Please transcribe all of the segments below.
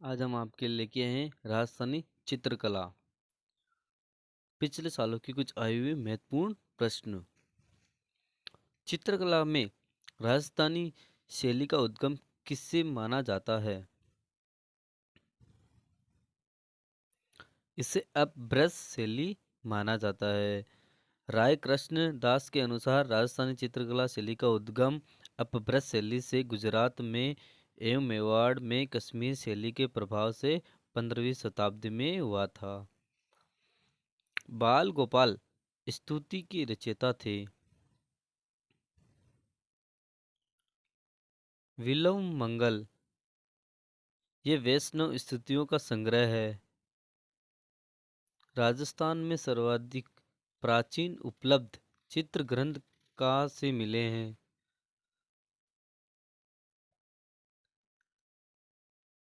आज हम आपके लिए लेके आए हैं राजस्थानी चित्रकला। पिछले सालों की कुछ आए हुए महत्वपूर्ण प्रश्न। चित्रकला में राजस्थानी शैली का उद्गम किससे माना जाता है? इसे अपभ्रंश शैली माना जाता है। राय कृष्ण दास के अनुसार राजस्थानी चित्रकला शैली का उद्गम अपभ्रंश शैली से गुजरात में एवं मेवाड़ में कश्मीर शैली के प्रभाव से 15वीं शताब्दी में हुआ था। बाल गोपाल स्तुति के रचयिता थे। विल्लव मंगल ये वैष्णव स्तुतियों का संग्रह है। राजस्थान में सर्वाधिक प्राचीन उपलब्ध चित्र ग्रंथ कहाँ से मिले हैं?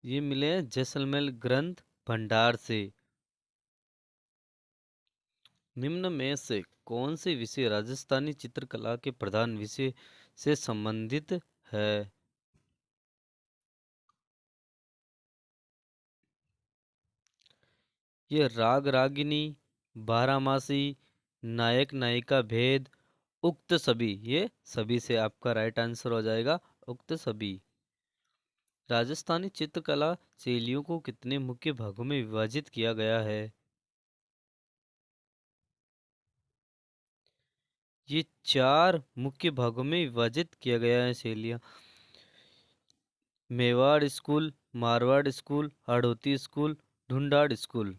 ये मिले हैं जैसलमेर ग्रंथ भंडार से। निम्न में से कौन से विषय राजस्थानी चित्रकला के प्रधान विषय से संबंधित है? ये राग रागिनी, बारामासी, नायक नायिका भेद, उक्त सभी, ये सभी से आपका राइट आंसर हो जाएगा उक्त सभी। राजस्थानी चित्रकला शैलियों को कितने मुख्य भागों में विभाजित किया गया है? ये 4 मुख्य भागों में विभाजित किया गया है शैलियाँ। Mewar school, Marwar school, Hadoti school, Dhundhar school.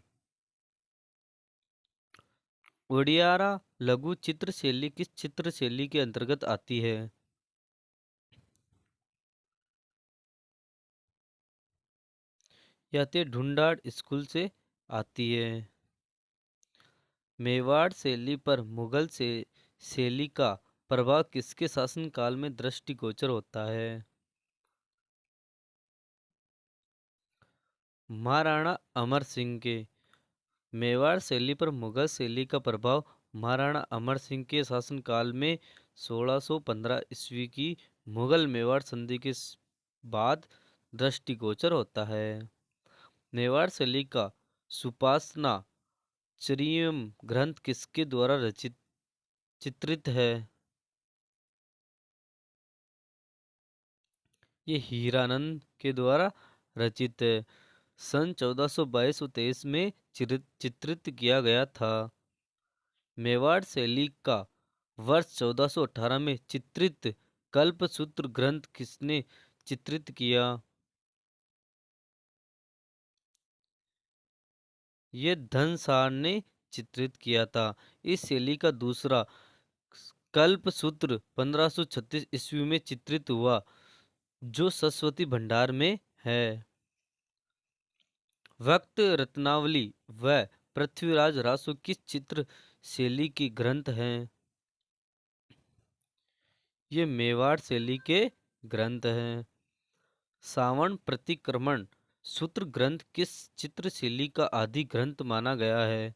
ओडियारा लघु चित्र शैली किस चित्र शैली के अंतर्गत आती है? या तो ढूंढाड़ स्कूल से आती है। मेवाड़ शैली पर मुगल से शैली का प्रभाव किसके शासनकाल में दृष्टिगोचर होता है? महाराणा अमर सिंह के। मेवाड़ शैली पर मुगल शैली का प्रभाव महाराणा अमर सिंह के शासनकाल में 1615 ईस्वी की मुगल मेवाड़ संधि के बाद दृष्टिगोचर होता है। मेवाड़ शैली का सुपासना चरियम ग्रंथ किसके द्वारा रचित चित्रित है? ये हीरानंद के द्वारा रचित है। सन 1422-23 में चित्रित किया गया था। मेवाड़ शैली का वर्ष 1418 में चित्रित कल्पसूत्र ग्रंथ किसने चित्रित किया? ये धनसार ने चित्रित किया था। इस शैली का दूसरा कल्पसूत्र 1536 ईस्वी में चित्रित हुआ, जो सरस्वती भंडार में है। भक्त रत्नावली व पृथ्वीराज रासो किस चित्र शैली की ग्रंथ हैं? ये मेवाड़ शैली के ग्रंथ हैं। सावण प्रतिक्रमण सूत्र ग्रंथ किस चित्र शैली का आदि ग्रंथ माना गया है?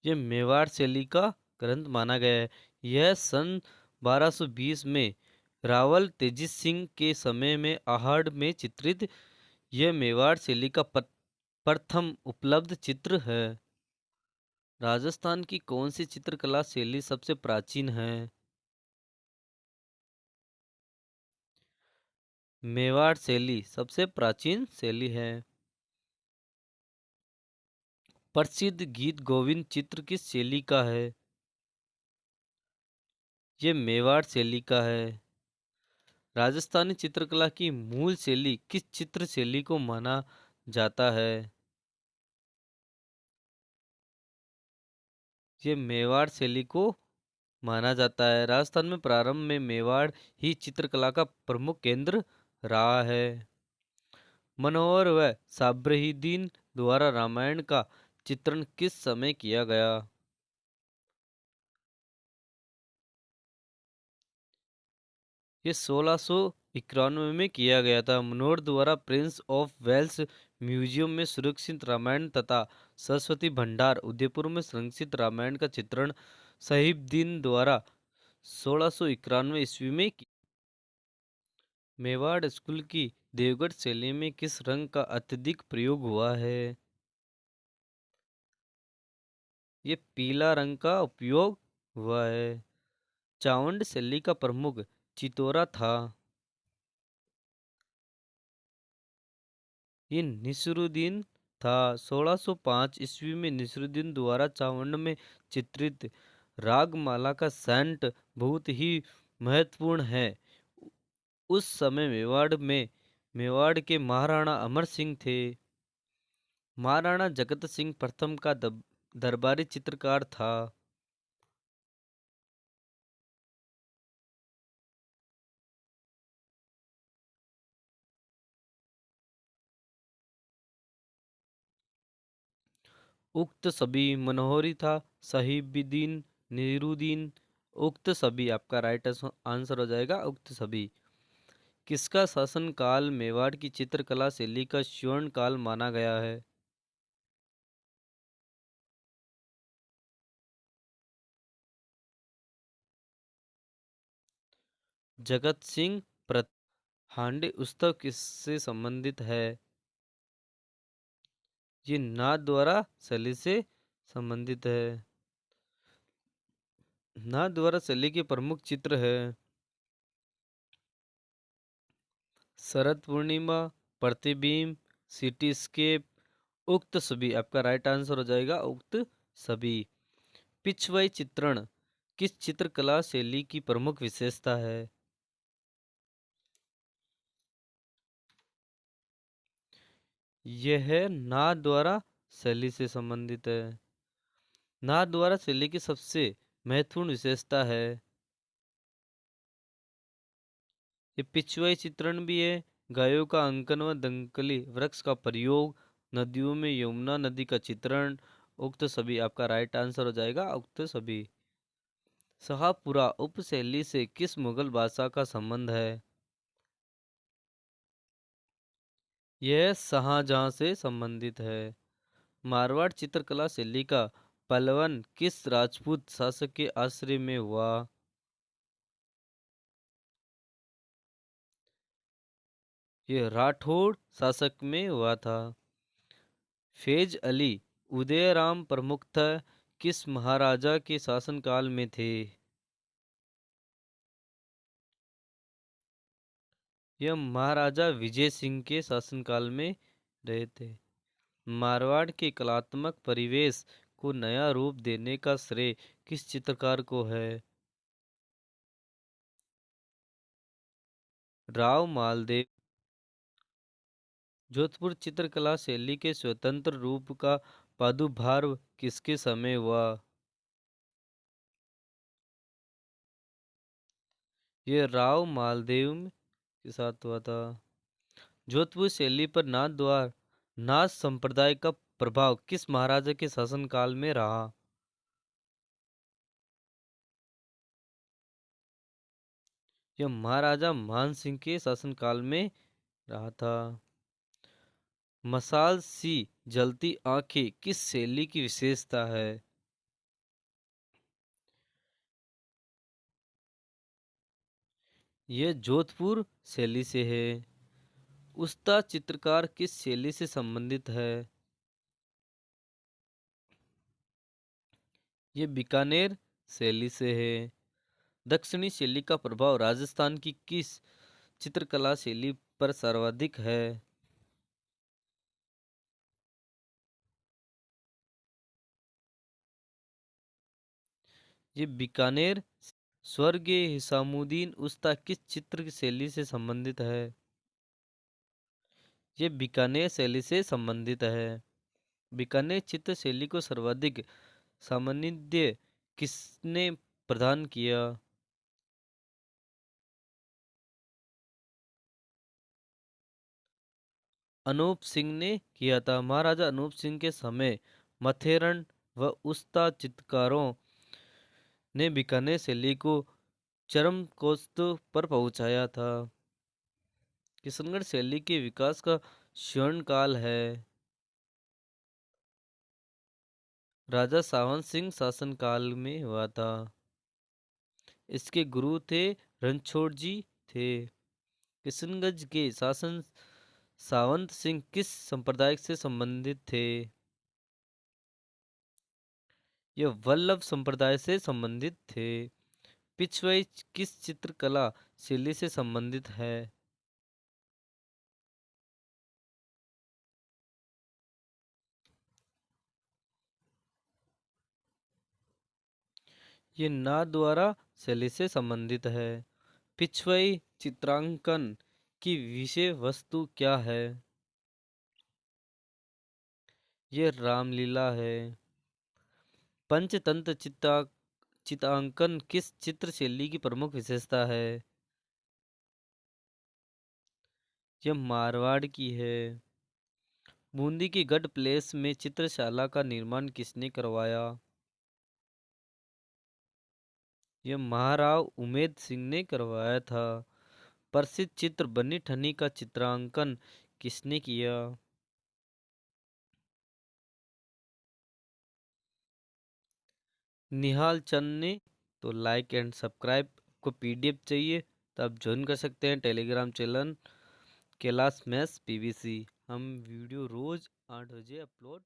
ये मेवाड़ शैली का ग्रंथ माना गया है। यह सन 1220 में रावल तेजी सिंह के समय में आहड़ में चित्रित यह मेवाड़ शैली का प्रथम उपलब्ध चित्र है। राजस्थान की कौन सी चित्रकला शैली सबसे प्राचीन है? मेवाड़ शैली सबसे प्राचीन शैली है। प्रसिद्ध गीत गोविंद चित्र किस शैली का है? ये मेवाड़ शैली का है। राजस्थानी चित्रकला की मूल शैली किस चित्र शैली को माना जाता है? ये मेवाड़ शैली को माना जाता है। राजस्थान में प्रारंभ में मेवाड़ ही चित्रकला का प्रमुख केंद्र रहा है। मनोहर व साबरहीदीन द्वारा रामायण का चित्रण किस समय किया गया? ये 1691 में किया गया था। मनोहर द्वारा प्रिंस ऑफ वेल्स म्यूजियम में सुरक्षित रामायण तथा सरस्वती भंडार उदयपुर में संरक्षित रामायण का चित्रण साहिबदीन द्वारा 1691 ईस्वी में की। मेवाड़ स्कूल की देवगढ़ शैली में किस रंग का अत्यधिक प्रयोग हुआ है? ये पीला रंग का उपयोग हुआ है। चावंड शैली का प्रमुख चितोरा था। ये निसरुद्दीन था। 1605 ईस्वी में निसरुद्दीन द्वारा चावंड में चित्रित रागमाला का सेंट बहुत ही महत्वपूर्ण है। उस समय मेवाड़ के महाराणा अमर सिंह थे। महाराणा जगत सिंह प्रथम का दरबारी चित्रकार था। उक्त सभी मनोहरी था। साहिबुद्दीन नीरुद्दीन। उक्त सभी आपका राइट आंसर हो जाएगा। उक्त सभी किसका शासनकाल मेवाड़ की चित्रकला शैली का स्वर्ण काल माना गया है? जगत सिंह प्रथम। हांडी उत्सव किससे संबंधित है? ये नाथ द्वारा शैली से संबंधित है। नाथ द्वारा शैली के प्रमुख चित्र है शरद पूर्णिमा, प्रतिबिंब, सिटीस्केप। उक्त सभी आपका राइट आंसर हो जाएगा। उक्त सभी पिछवाई चित्रण किस चित्रकला शैली की प्रमुख विशेषता है? यह नाथ द्वारा शैली से संबंधित है। नाथ द्वारा शैली की सबसे महत्वपूर्ण विशेषता है ये पिछवाई चित्रण भी है। गायों का अंकन व दंकली वृक्ष का प्रयोग। नदियों में यमुना नदी का चित्रण। उक्त सभी आपका राइट आंसर हो जाएगा। उक्त सभी शाहपुरा उपशैली से किस मुगल बादशाह का संबंध है? यह शाहजहां से संबंधित है। मारवाड़ चित्रकला शैली का पल्लवन किस राजपूत शासक के आश्रय में हुआ? यह राठौड़ शासक में हुआ था। फैज अली उदयराम प्रमुखतः किस महाराजा के शासनकाल में थे? यह महाराजा विजय सिंह के शासनकाल में रहे थे। मारवाड़ के कलात्मक परिवेश को नया रूप देने का श्रेय किस चित्रकार को है? राव मालदेव। जोधपुर चित्रकला शैली के स्वतंत्र रूप का प्रादुर्भाव किसके समय हुआ? यह राव मालदेव के साथ हुआ था। जोधपुर शैली पर नाथ संप्रदाय का प्रभाव किस महाराजा के शासनकाल में रहा? यह महाराजा मान सिंह के शासनकाल में रहा था। मसाल सी जलती आंखें किस शैली की विशेषता है? यह जोधपुर शैली से है। उस्ताद चित्रकार किस शैली से संबंधित है? ये बीकानेर शैली से है। दक्षिणी शैली का प्रभाव राजस्थान की किस चित्रकला शैली पर सर्वाधिक है? ये बीकानेर। स्वर्गीय हिसामुद्दीन उस्ताद किस चित्र की शैली से संबंधित है? ये बीकानेर शैली से संबंधित है। बीकानेर चित्र शैली को सर्वाधिक सामान्य किसने प्रदान किया? अनूप सिंह ने किया था। महाराजा अनूप सिंह के समय मथेरन व उस्ताद चित्रकारों ने बीकानेर शैली को चरम कौस्तुभ पर पहुंचाया था। किशनगढ़ शैली के विकास का स्वर्ण काल है राजा सावन सिंह शासनकाल में हुआ था। इसके गुरु थे रणछोड़ जी थे। किशनगंज के शासन सावंत सिंह किस संप्रदाय से संबंधित थे? ये वल्लभ संप्रदाय से संबंधित थे। पिछवाई किस चित्रकला शैली से संबंधित है? ये नाथद्वारा शैली से संबंधित है। पिछवाई चित्रांकन की विषय वस्तु क्या है? ये रामलीला है। पंचतंत्र चित्रांकन किस चित्र शैली की प्रमुख विशेषता है? यह मारवाड़ की है। बूंदी की गढ़ प्लेस में चित्रशाला का निर्माण किसने करवाया? यह महाराव उमेद सिंह ने करवाया था। प्रसिद्ध चित्र बनी ठनी का चित्रांकन किसने किया? निहाल चंद ने। तो लाइक एंड सब्सक्राइब। को पीडीएफ चाहिए तो आप ज्वाइन कर सकते हैं Telegram channel Kailash maths PVC. हम वीडियो रोज 8 बजे अपलोड